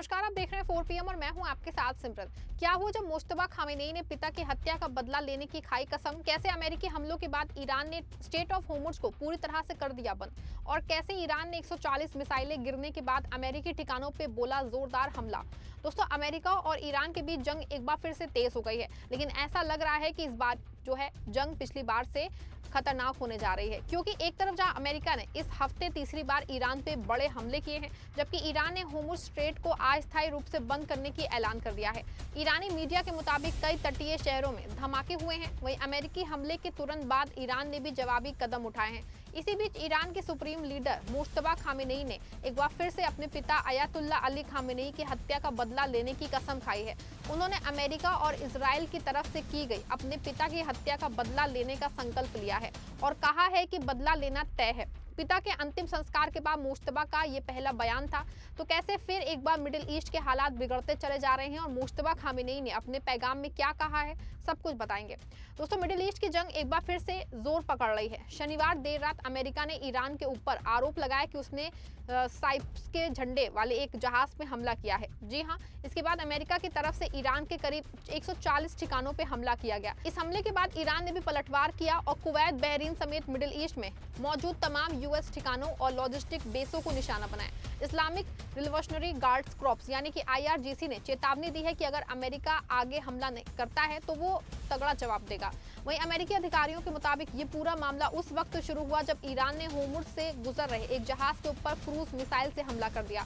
नमस्कार, आप देख रहे हैं 4 PM और मैं हूं आपके साथ सिमरन। क्या हुआ जब मुश्तबा खामेनेई ने पिता की हत्या का बदला लेने की खाई कसम? कैसे अमेरिकी हमलों के बाद ईरान ने स्टेट ऑफ होर्मुज को पूरी तरह से कर दिया बंद? और कैसे ईरान ने 140 मिसाइलें गिरने के बाद अमेरिकी ठिकानों पे बोला जोरदार हमला? दोस्तों, अमेरिका और ईरान के बीच जंग एक बार फिर से तेज हो गई है, लेकिन ऐसा लग रहा है कि इस बार जो है जंग पिछली बार से खतरनाक होने जा रही है, क्योंकि एक तरफ जहां अमेरिका ने इस हफ्ते तीसरी बार ईरान पे बड़े हमले किए हैं, जबकि ईरान ने होर्मुज स्ट्रेट को अस्थायी रूप से बंद करने की ऐलान कर दिया है। ईरानी मीडिया के मुताबिक कई तटीय शहरों में धमाके हुए हैं। वहीं अमेरिकी हमले के तुरंत बाद ईरान ने भी जवाबी कदम उठाए हैं। इसी बीच ईरान के सुप्रीम लीडर मुश्तबा खामेनेई ने एक बार फिर से अपने पिता अयातुल्ला अली खामेनेई की हत्या का बदला लेने की कसम खाई है। उन्होंने अमेरिका और इजराइल की तरफ से की गई अपने पिता की हत्या का बदला लेने का संकल्प लिया है और कहा है कि बदला लेना तय है। पिता के अंतिम संस्कार के बाद मुश्तबा का ये पहला बयान था। तो कैसे फिर एक बार मिडिल ईस्ट के हालात बिगड़ते चले जा रहे हैं और मुश्तबा खामेनेई ने अपने पैगाम में क्या कहा है, सब कुछ बताएंगे। दोस्तों, मिडिल ईस्ट की जंग एक बार फिर से जोर पकड़ रही है। शनिवार देर रात अमेरिका ने ईरान के ऊपर आरोप लगाया कि उसने साइप्रस के झंडे वाले एक जहाज पे हमला किया है। जी हां, इसके बाद अमेरिका की तरफ से ईरान के करीब 140 ठिकानों पे हमला किया गया। इस हमले के बाद ईरान ने भी पलटवार किया और कुवैत, बहरीन समेत मिडिल ईस्ट में मौजूद तमाम यूएस ठिकानों और लॉजिस्टिक बेसों को निशाना बनाया। इस्लामिक रिवोल्यूशनरी गार्ड्स कॉर्प्स यानी कि IRGC ने चेतावनी दी है कि अगर अमेरिका आगे हमला नहीं करता है तो वो तगड़ा जवाब देगा। वहीं अमेरिकी अधिकारियों के मुताबिक ये पूरा मामला उस वक्त शुरू हुआ जब ईरान ने होर्मुज से गुजर रहे एक जहाज के ऊपर क्रूज मिसाइल से हमला कर दिया।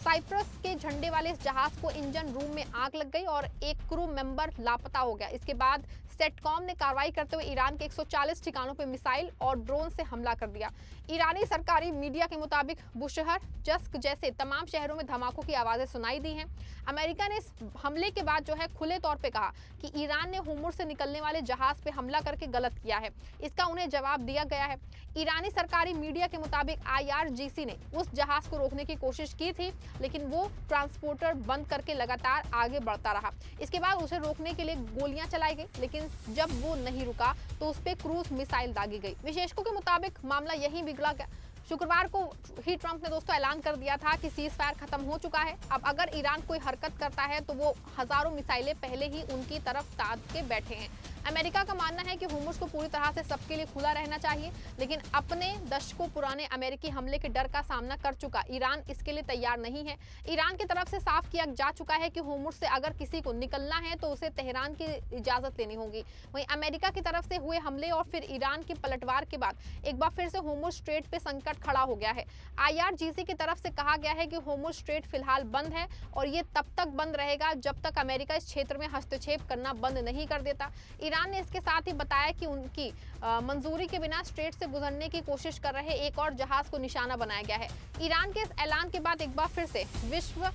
साइप्रस के झंडे वाले इस जहाज को इंजन रूम में आग लग गई और एक क्रू मेंबर लापता हो गया। इसके बाद सेटकॉम ने कार्रवाई करते हुए ईरान के 140 ठिकानों पर मिसाइल और ड्रोन से हमला कर दिया। ईरानी सरकारी मीडिया के मुताबिक बुशहर, जस्क जैसे तमाम शहरों में धमाकों की आवाजें सुनाई दी हैं। अमेरिका ने इस हमले के बाद जो है खुले तौर पे कहा कि ईरान ने होर्मुज से निकलने वाले जहाज पे हमला करके गलत किया है। इसका उन्हें जवाब दिया गया है। ईरानी सरकारी मीडिया के मुताबिक IRGC ने उस जहाज को रोकने की कोशिश की थी, लेकिन वो ट्रांसपोर्टर बंद करके लगातार आगे बढ़ता रहा। इसके बाद उसे रोकने के लिए गोलियां चलाई गई, लेकिन जब वो नहीं रुका तो उस पे क्रूज मिसाइल दागी गई। विशेषज्ञों के मुताबिक मामला यहीं बिगड़ा गया। शुक्रवार को ही ट्रंप ने दोस्तों ऐलान कर दिया था कि सीज फायर खत्म हो चुका है। अब अगर ईरान कोई हरकत करता है तो वो हजारों मिसाइलें पहले ही उनकी तरफ ताक के बैठे हैं। अमेरिका का मानना है कि होर्मुज को पूरी तरह से सबके लिए खुला रहना चाहिए, लेकिन अपने दशकों पुराने अमेरिकी हमले के डर का सामना कर चुका ईरान इसके लिए तैयार नहीं है। ईरान की तरफ से साफ किया जा चुका है कि होर्मुज से अगर किसी को निकलना है तो उसे तेहरान की इजाजत लेनी होगी। वहीं अमेरिका की तरफ से हुए हमले और फिर ईरान की पलटवार के बाद एक बार फिर से होर्मुज स्ट्रेट पे संकट खड़ा हो गया है। IRGC की तरफ से कहा गया है कि होर्मुज स्ट्रेट फिलहाल बंद है और ये तब तक बंद रहेगा जब तक अमेरिका इस क्षेत्र में हस्तक्षेप करना बंद नहीं कर देता। ईरान ने इसके साथ ही बताया कि उनकी मंजूरी के बिना स्ट्रेट से गुजरने की कोशिश कर रहे एक और जहाज को निशाना बनाया गया है। ईरान के इस ऐलान के बाद एक बार फिर से विश्व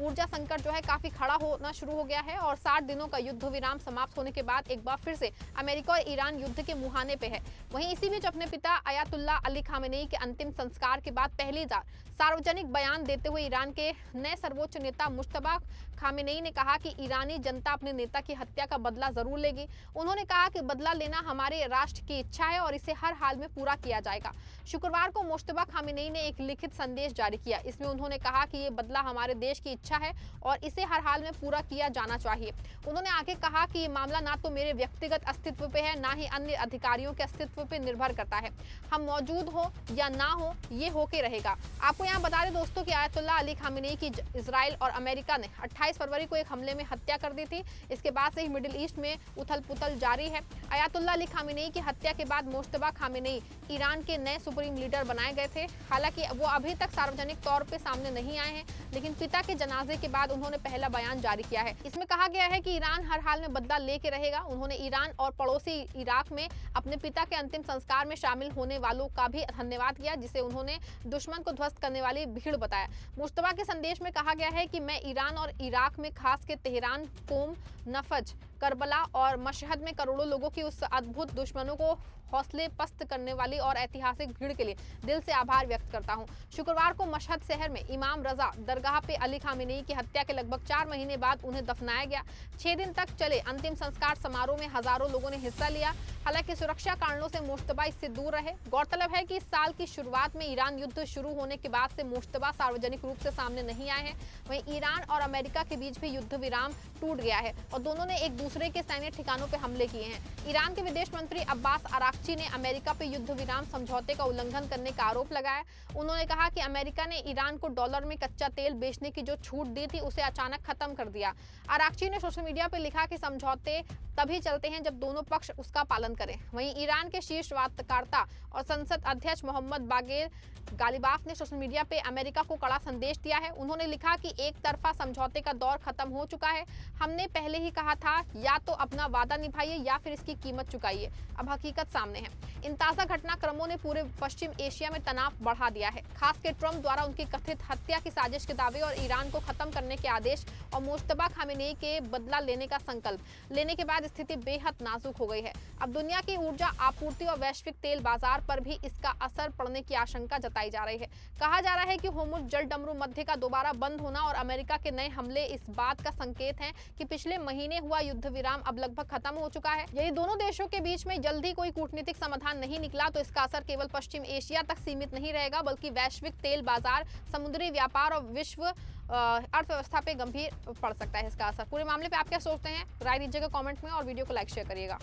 ऊर्जा संकट जो है काफी खड़ा होना शुरू हो गया है और 60 दिनों का युद्ध विराम समाप्त होने के बाद एक बार फिर से अमेरिका और ईरान युद्ध के मुहाने पे है। वहीं इसी बीच अपने पिता अयातुल्ला अली खामेनेई के अंतिम संस्कार के बाद पहली बार सार्वजनिक बयान देते हुए ईरान के नए सर्वोच्च नेता मुश्तबा खामेनेई ने कहा कि ईरानी जनता अपने नेता की हत्या का बदला जरूर लेगी। उन्होंने कहा कि बदला लेना हमारे राष्ट्र की इच्छा है और इसे हर हाल में पूरा किया जाएगा। शुक्रवार को मुश्तबा खामेनेई ने एक लिखित संदेश जारी किया। इसमें उन्होंने कहा कि ये बदला हमारे देश की इच्छा है और इसे हर हाल में पूरा किया जाना चाहिए। उन्होंने आगे कहा कि ये मामला ना तो मेरे व्यक्तिगत अस्तित्व पे है, ना ही अन्य अधिकारियों के अस्तित्व पे निर्भर करता है। हम मौजूद हो या ना हो, ये होके रहेगा। आपको यहाँ बता दें दोस्तों कि अयातुल्ला अली खामेनेई की इजराइल और अमेरिका ने 28 फरवरी को एक हमले में हत्या कर दी थी। इसके बाद से ही मिडिल ईस्ट में उथल पुथल जारी है। अयातुल्ला अली खामेनेई की हत्या के बाद मुश्तबा खामेनेई ईरान के नए सुप्रीम लीडर बनाए गए थे। हालांकि वो अभी तक सार्वजनिक तौर पे सामने नहीं आए हैं, लेकिन पिता के जनाजे के बाद उन्होंने पहला बयान जारी किया है। इसमें कहा गया है कि ईरान हर हाल में बदला लेके रहेगा। उन्होंने ईरान और पड़ोसी इराक में अपने पिता के अंतिम संस्कार में शामिल होने वालों का भी धन्यवाद किया, जिसे उन्होंने दुश्मन को ध्वस्त करने वाली भीड़ बताया। मुश्तबा के संदेश में कहा गया है कि मैं ईरान और इराक में खास के तेहरान, कोम, नफज, करबला और मशहद में करोड़ों लोगों की उस अद्भुत दुश्मनों को हौसले पस्त करने वाली और ऐतिहासिक भीड़ के लिए दिल से आभार व्यक्त करता हूं। शुक्रवार को मशहद शहर में इमाम रजा दरगाह पे अली खामेनी की हत्या के लगभग 4 महीने बाद उन्हें दफनाया गया। 6 दिन तक चले अंतिम संस्कार समारोह में हजारों लोगों ने हिस्सा लिया। हालांकि सुरक्षा कारणों से मुश्तबा इससे दूर रहे। गौरतलब है कि इस साल की शुरुआत में ईरान युद्ध शुरू होने के बाद से मुश्तबा सार्वजनिक रूप से सामने नहीं आए हैं। वहीं ईरान और अमेरिका के बीच भी युद्ध विराम टूट गया है और दोनों ने एक दूसरे के सैन्य ठिकानों पर हमले किए हैं। ईरान के विदेश मंत्री अब्बास अराक्ची ने अमेरिका पर युद्ध विराम समझौते का उल्लंघन करने का आरोप लगाया। उन्होंने कहा कि अमेरिका ने ईरान को डॉलर में कच्चा तेल बेचने की जो छूट दी थी उसे अचानक खत्म कर दिया। अराक्ची ने सोशल मीडिया पर लिखा कि समझौते तभी चलते हैं जब दोनों पक्ष उसका पालन करें। वहीं ईरान के शीर्ष वार्ताकर्ता और संसद अध्यक्ष मोहम्मद बागेर गालिबाफ ने सोशल मीडिया पे अमेरिका को कड़ा संदेश दिया है। उन्होंने लिखा कि एक तरफा समझौते का दौर खत्म हो चुका है। हमने पहले ही कहा था, या तो अपना वादा निभाइए या फिर इसकी कीमत चुकाइए। अब हकीकत सामने है। इन ताज़ा घटनाक्रमों ने पूरे पश्चिम एशिया में तनाव बढ़ा दिया है। खासकर ट्रंप द्वारा उनकी कथित हत्या की साजिश के दावे और ईरान को खत्म करने के आदेश और मुश्तबा खामेनी के बदला लेने का संकल्प लेने के बाद स्थिति बेहद नाजुक हो गई है। अब दुनिया की ऊर्जा आपूर्ति और वैश्विक तेल बाजार पर भी इसका असर पड़ने की आशंका जताई जा रही है। कहा जा रहा है कि होर्मुज़ जल डमरू मध्य का दोबारा बंद होना और अमेरिका के नए हमले इस बात का संकेत है कि पिछले महीने हुआ युद्ध विराम अब लगभग खत्म हो चुका है। यदि दोनों देशों के बीच में जल्दी कोई कूटनीतिक समाधान नहीं निकला तो इसका असर केवल पश्चिम एशिया तक सीमित नहीं रहेगा, बल्कि वैश्विक तेल बाजार, समुद्री व्यापार और विश्व अर्थव्यवस्था पे गंभीर पड़ सकता है इसका असर। पूरे मामले पे आप क्या सोचते हैं, राय दीजिएगा कमेंट में और वीडियो को लाइक शेयर करिएगा।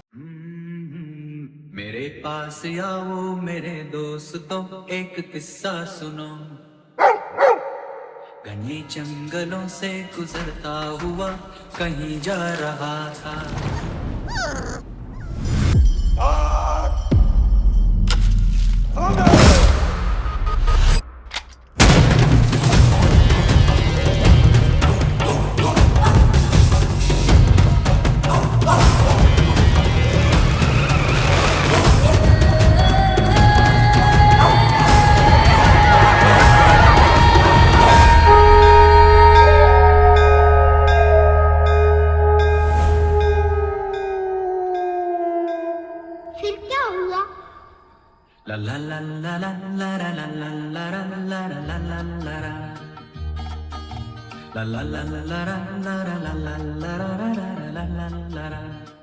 मेरे पास आओ मेरे दोस्तों, एक किस्सा सुनो। घने जंगलों से गुजरता हुआ कहीं जा रहा था। फिर क्या हुआ? La la la la la la la la la la la la la la la la la. La la la la la la la la la la la la la la la la la.